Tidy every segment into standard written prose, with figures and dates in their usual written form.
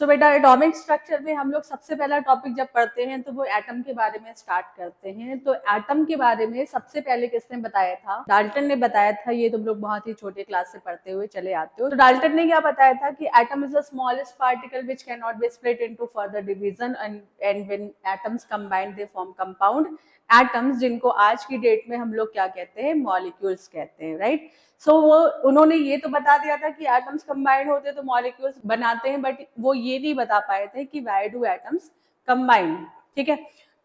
तो बेटा atomic structure में हम लोग सबसे पहला टॉपिक जब पढ़ते हैं तो वो एटम के बारे में स्टार्ट करते हैं। तो एटम के बारे में सबसे पहले किसने बताया था? डाल्टन ने बताया था। ये तुम लोग बहुत ही छोटे क्लास से पढ़ते हुए चले आते हो। तो डाल्टन ने क्या बताया था कि atom is the smallest particle which can not be split into further division and when atoms combine they form compound atoms, जिनको आज की डेट में हम लोग क्या कहते हैं? मॉलिक्यूल्स कहते हैं, राइट। सो वो उन्होंने ये तो बता दिया था कि एटम्स कंबाइन होते तो मॉलिक्यूल्स बनाते हैं, बट वो ये नहीं बता पाए थे कि व्हाई डू एटम्स कंबाइन। ठीक है,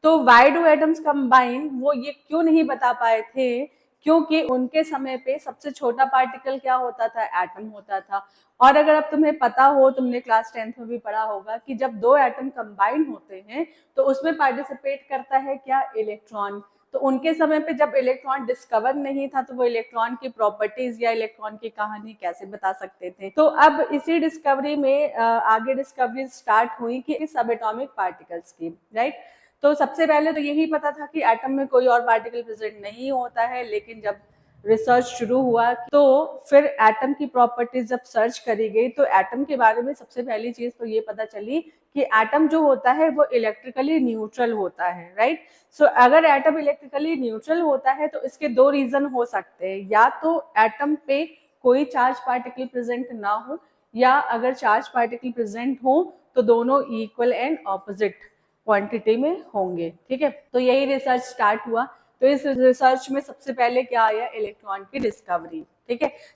तो व्हाई डू एटम्स कंबाइन वो ये क्यों नहीं बता पाए थे? क्योंकि उनके समय पे सबसे छोटा पार्टिकल क्या होता था? एटम होता था। और अगर अब तुम्हें पता हो, तुमने क्लास 10th में भी पढ़ा होगा कि जब दो एटम कंबाइन होते हैं तो उसमें पार्टिसिपेट करता है क्या? इलेक्ट्रॉन। तो उनके समय पे जब इलेक्ट्रॉन डिस्कवर नहीं था तो वो इलेक्ट्रॉन की प्रॉपर्टीज या इलेक्ट्रॉन की कहानी कैसे बता सकते थे? तो अब इसी डिस्कवरी में आगे डिस्कवरी स्टार्ट हुई कि सब एटॉमिक पार्टिकल्स की, राइट। तो सबसे पहले तो यही पता था कि एटम में कोई और पार्टिकल प्रेजेंट नहीं होता है, लेकिन जब रिसर्च शुरू हुआ तो फिर एटम की प्रॉपर्टीज जब सर्च करी गई तो एटम के बारे में सबसे पहली चीज तो ये पता चली कि एटम जो होता है वो इलेक्ट्रिकली न्यूट्रल होता है, राइट। सो अगर एटम इलेक्ट्रिकली न्यूट्रल होता है तो इसके दो रीजन हो सकते हैं, या तो एटम पे कोई चार्ज पार्टिकल प्रेजेंट ना हो, या अगर चार्ज पार्टिकल प्रेजेंट हो तो दोनों इक्वल एंड ऑपोजिट क्वांटिटी में होंगे। ठीक है, तो यही रिसर्च स्टार्ट हुआ। तो इस रिसर्च में सबसे पहले क्या आया? इलेक्ट्रॉन की डिस्कवरी। ठीक है,